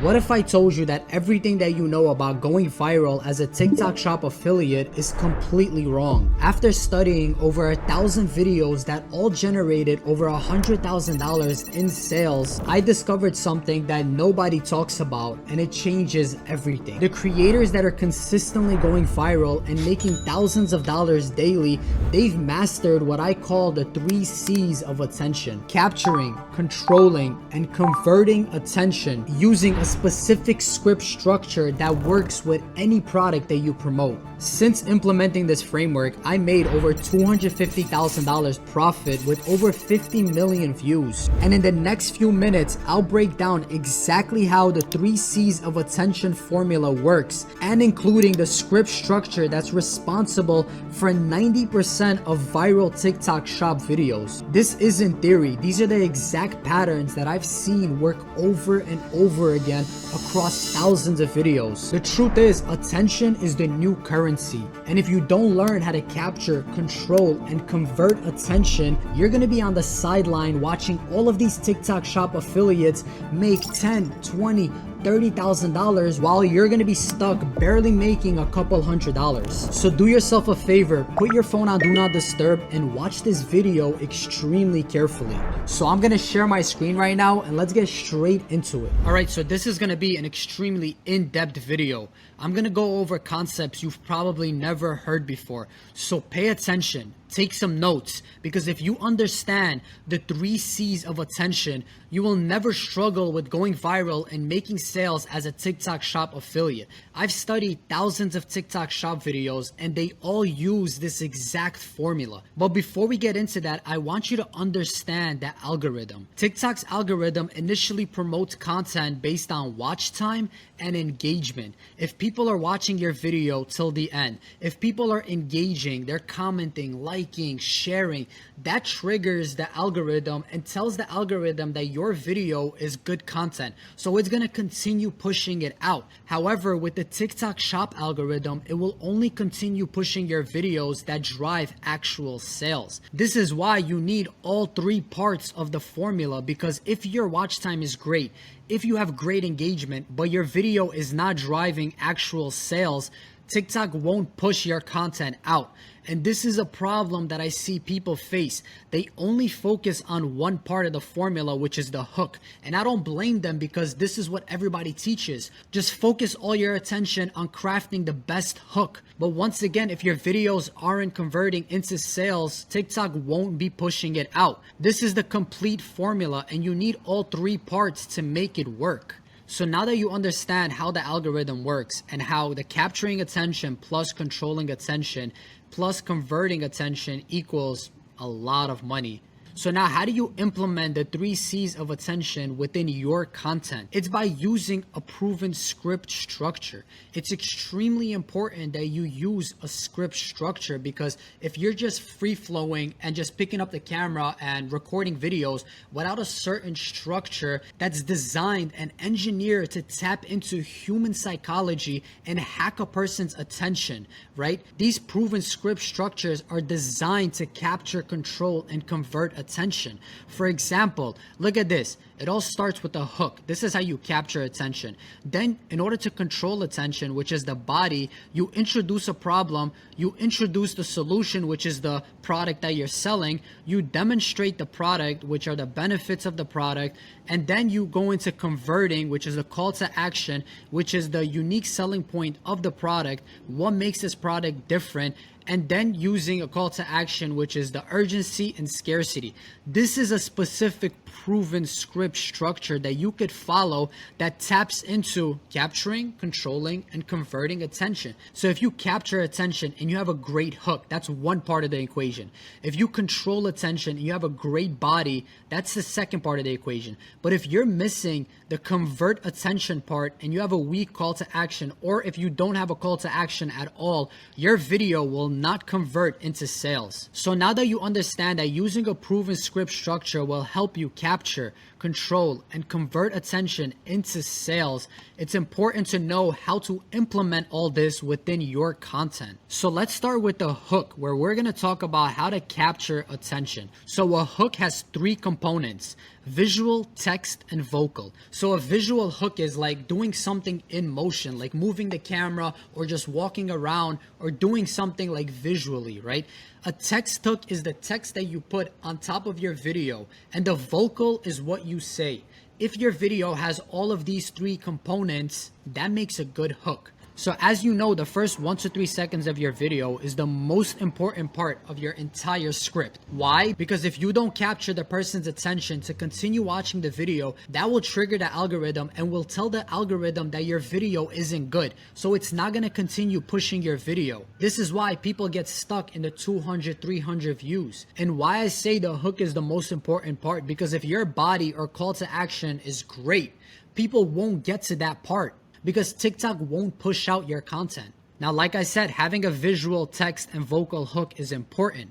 What if I told you that everything that you know about going viral as a TikTok Shop affiliate is completely wrong? After studying over 1,000 videos that all generated over $100,000 in sales, I discovered something that nobody talks about, and it changes everything. The creators that are consistently going viral and making thousands of dollars daily, they've mastered what I call the 3 C's of attention: capturing, controlling, and converting attention using a specific script structure that works with any product that you promote. Since implementing this framework, I made over $250,000 profit with over 50 million views. And in the next few minutes, I'll break down exactly how the 3 C's of attention formula works, and including the script structure that's responsible for 90% of viral TikTok Shop videos. This isn't theory. These are the exact patterns that I've seen work over and over again across thousands of videos. The truth is, attention is the new currency. And if you don't learn how to capture, control, and convert attention, you're gonna be on the sideline watching all of these TikTok Shop affiliates make $10, $20, $30,000 while you're gonna be stuck barely making a couple $100s. So do yourself a favor, put your phone on Do Not Disturb and watch this video extremely carefully. So I'm gonna share my screen right now and let's get straight into it. Alright, so this is gonna be an extremely in-depth video. I'm gonna go over concepts you've probably never heard before. So pay attention. Take some notes, because if you understand the 3 C's of attention, you will never struggle with going viral and making sales as a TikTok Shop affiliate. I've studied thousands of TikTok Shop videos and they all use this exact formula. But before we get into that, I want you to understand the algorithm. TikTok's algorithm initially promotes content based on watch time and engagement. If people are watching your video till the end, if people are engaging, they're commenting, liking, sharing, that triggers the algorithm and tells the algorithm that your video is good content. So it's gonna continue pushing it out. However, with the TikTok Shop algorithm, it will only continue pushing your videos that drive actual sales. This is why you need all 3 parts of the formula, because if your watch time is great, if you have great engagement, but your video is not driving actual sales, TikTok won't push your content out. And this is a problem that I see people face. They only focus on one part of the formula, which is the hook. And I don't blame them, because this is what everybody teaches. Just focus all your attention on crafting the best hook. But once again, if your videos aren't converting into sales, TikTok won't be pushing it out. This is the complete formula, and you need all 3 parts to make it work. So now that you understand how the algorithm works and how the capturing attention plus controlling attention plus converting attention equals a lot of money. So now how do you implement the 3 C's of attention within your content? It's by using a proven script structure. It's extremely important that you use a script structure, because if you're just free flowing and just picking up the camera and recording videos without a certain structure that's designed and engineered to tap into human psychology and hack a person's attention, right? These proven script structures are designed to capture, control, and convert attention. For example, look at this. It all starts with a hook. This is how you capture attention. Then, in order to control attention, which is the body, you introduce a problem, you introduce the solution, which is the product that you're selling, you demonstrate the product, which are the benefits of the product, and then you go into converting, which is a call to action, which is the unique selling point of the product, what makes this product different, and then using a call to action, which is the urgency and scarcity. This is a specific proven script structure that you could follow that taps into capturing, controlling, and converting attention. So if you capture attention and you have a great hook, that's one part of the equation. If you control attention and you have a great body, that's the second part of the equation. But if you're missing the convert attention part and you have a weak call to action, or if you don't have a call to action at all, your video will not convert into sales. So now that you understand that using a proven script structure will help you capture, control, and convert attention into sales, it's important to know how to implement all this within your content. So let's start with the hook, where we're going to talk about how to capture attention. So a hook has 3 components: visual, text, and vocal. So a visual hook is like doing something in motion, like moving the camera or just walking around or doing something like visually, right? A text hook is the text that you put on top of your video, and the vocal is what you say. If your video has all of these three components, that makes a good hook. So as you know, the first 1 to 3 seconds of your video is the most important part of your entire script. Why? Because if you don't capture the person's attention to continue watching the video, that will trigger the algorithm and will tell the algorithm that your video isn't good. So it's not going to continue pushing your video. This is why people get stuck in the 200, 300 views. And why I say the hook is the most important part, because if your body or call to action is great, people won't get to that part, because TikTok won't push out your content. Now, like I said, having a visual, text, and vocal hook is important.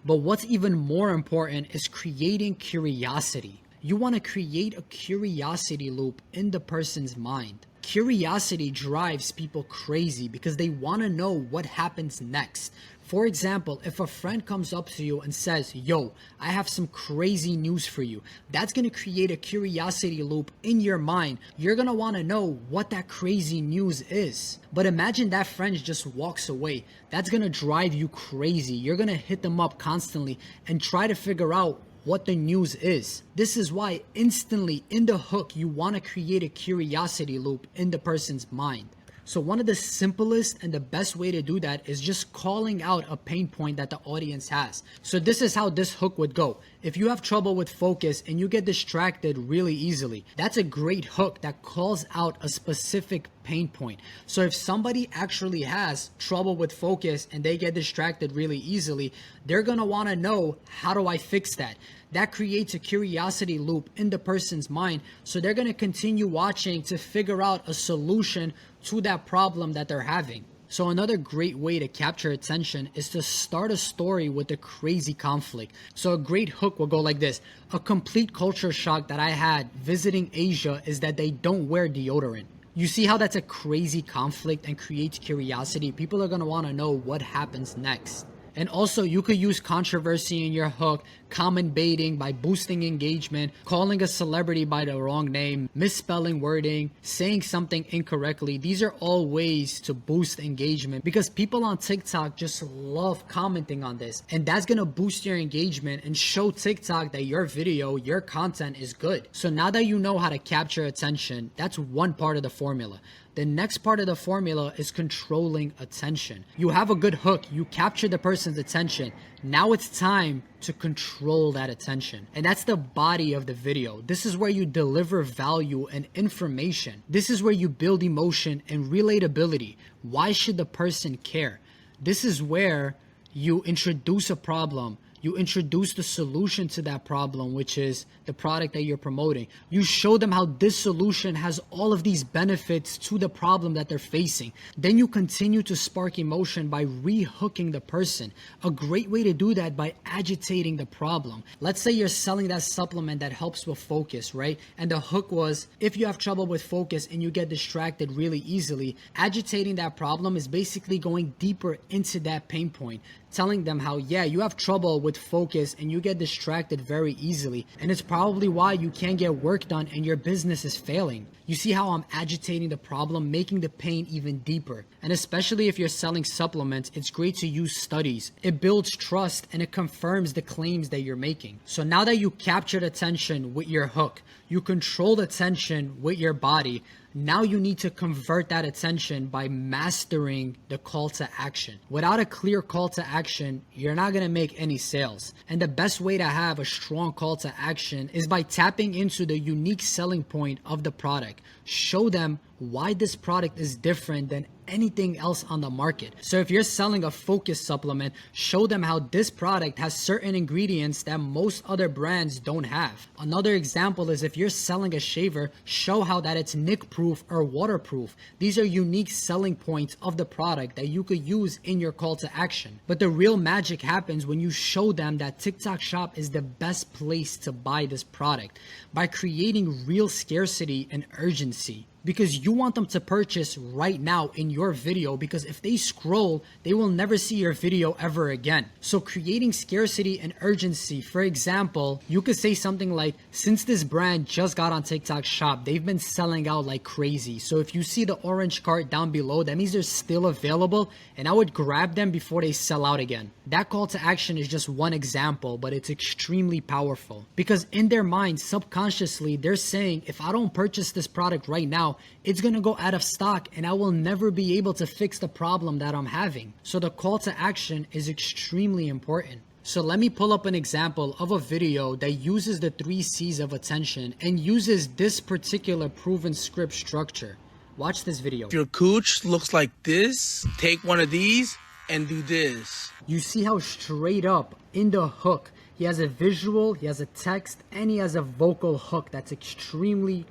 But what's even more important is creating curiosity. You want to create a curiosity loop in the person's mind. Curiosity drives people crazy because they want to know what happens next. For example, if a friend comes up to you and says, yo, I have some crazy news for you, that's going to create a curiosity loop in your mind. You're going to want to know what that crazy news is. But imagine that friend just walks away. That's going to drive you crazy. You're going to hit them up constantly and try to figure out what the news is. This is why instantly in the hook, you want to create a curiosity loop in the person's mind. So one of the simplest and the best way to do that is just calling out a pain point that the audience has. So this is how this hook would go. If you have trouble with focus and you get distracted really easily, that's a great hook that calls out a specific pain point. So if somebody actually has trouble with focus and they get distracted really easily, they're gonna wanna know, how do I fix that? That creates a curiosity loop in the person's mind. So they're gonna continue watching to figure out a solution to that problem that they're having. So another great way to capture attention is to start a story with a crazy conflict. So a great hook will go like this. A complete culture shock that I had visiting Asia is that they don't wear deodorant. You see how that's a crazy conflict and creates curiosity? People are going to want to know what happens next. And also, you could use controversy in your hook, comment baiting by boosting engagement, calling a celebrity by the wrong name, misspelling wording, saying something incorrectly. These are all ways to boost engagement because people on TikTok just love commenting on this. And that's going to boost your engagement and show TikTok that your video, your content is good. So now that you know how to capture attention, that's one part of the formula. The next part of the formula is controlling attention. You have a good hook, you capture the person's attention. Now it's time to control that attention. And that's the body of the video. This is where you deliver value and information. This is where you build emotion and relatability. Why should the person care? This is where you introduce a problem. You introduce the solution to that problem, which is the product that you're promoting. You show them how this solution has all of these benefits to the problem that they're facing. Then you continue to spark emotion by re-hooking the person. A great way to do that by agitating the problem. Let's say you're selling that supplement that helps with focus, right? And the hook was, if you have trouble with focus and you get distracted really easily, agitating that problem is basically going deeper into that pain point. Telling them how, yeah, you have trouble with focus and you get distracted very easily. And it's probably why you can't get work done and your business is failing. You see how I'm agitating the problem, making the pain even deeper. And especially if you're selling supplements, it's great to use studies. It builds trust and it confirms the claims that you're making. So now that you captured attention with your hook, you controlled attention with your body, now you need to convert that attention by mastering the call to action. Without a clear call to action, you're not going to make any sales. And the best way to have a strong call to action is by tapping into the unique selling point of the product. Show them why this product is different than anything else on the market. So if you're selling a focus supplement, show them how this product has certain ingredients that most other brands don't have. Another example is if you're selling a shaver, show how that it's nick-proof or waterproof. These are unique selling points of the product that you could use in your call to action. But the real magic happens when you show them that TikTok Shop is the best place to buy this product by creating real scarcity and urgency. because you want them to purchase right now in your video, because if they scroll, they will never see your video ever again. So creating scarcity and urgency, for example, you could say something like, since this brand just got on TikTok Shop, they've been selling out like crazy. So if you see the orange cart down below, that means they're still available, and I would grab them before they sell out again. That call to action is just one example, but it's extremely powerful, because in their mind, subconsciously, they're saying, if I don't purchase this product right now, it's gonna go out of stock and I will never be able to fix the problem that I'm having. So the call to action is extremely important. So let me pull up an example of a video that uses the 3 C's of attention and uses this particular proven script structure. Watch this video. If your cooch looks like this, take one of these and do this. You see how straight up in the hook, he has a visual, he has a text, and he has a vocal hook that's extremely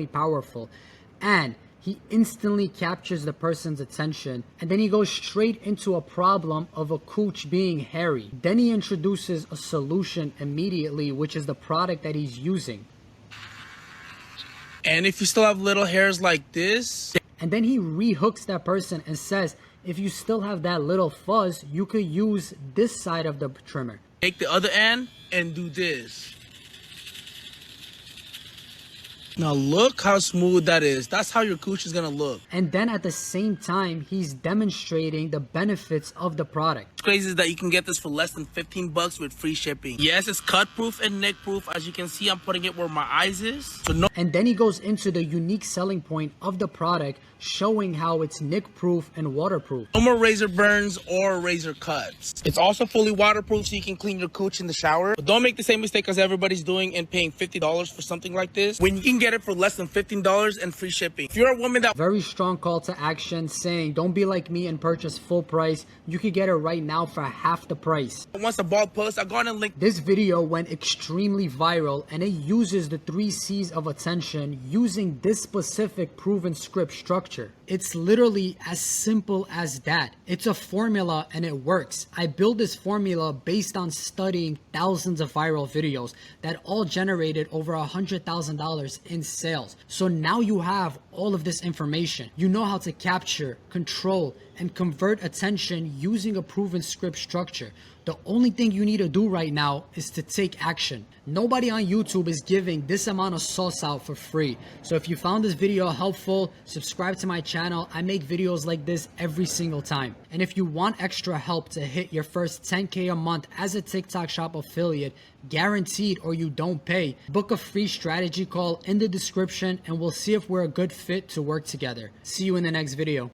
powerful. And he instantly captures the person's attention, and then he goes straight into a problem of a cooch being hairy. Then he introduces a solution immediately, which is the product that he's using. And if you still have little hairs like this, and then he rehooks that person and says, if you still have that little fuzz, you could use this side of the trimmer. take the other end and do this. Now look how smooth that is. That's how your cooch is gonna look. And then at the same time, he's demonstrating the benefits of the product. What's crazy is that you can get this for less than 15 bucks with free shipping. Yes, it's cut proof and nick proof. As you can see, I'm putting it where my eyes is. So no. And then he goes into the unique selling point of the product, showing how it's nick proof and waterproof. No more razor burns or razor cuts. It's also fully waterproof, so you can clean your cooch in the shower. But don't make the same mistake as everybody's doing and paying $50 for something like this, when you can get it for less than $15 and free shipping. If you're a woman that... Very strong call to action saying, don't be like me and purchase full price. You could get it right now for half the price. wants a bald post, I'll go on and link. This video went extremely viral, and it uses the 3 C's of attention using this specific proven script structure. It's literally as simple as that. It's a formula and it works. I built this formula based on studying thousands of viral videos that all generated over $100,000 in sales. So now you have all of this information. You know how to capture, control, and convert attention using a proven script structure. The only thing you need to do right now is to take action. Nobody on YouTube is giving this amount of sauce out for free. So if you found this video helpful, subscribe to my channel. I make videos like this every single time. And if you want extra help to hit your first 10K a month as a TikTok Shop affiliate, guaranteed or you don't pay, book a free strategy call in the description and we'll see if we're a good fit to work together. See you in the next video.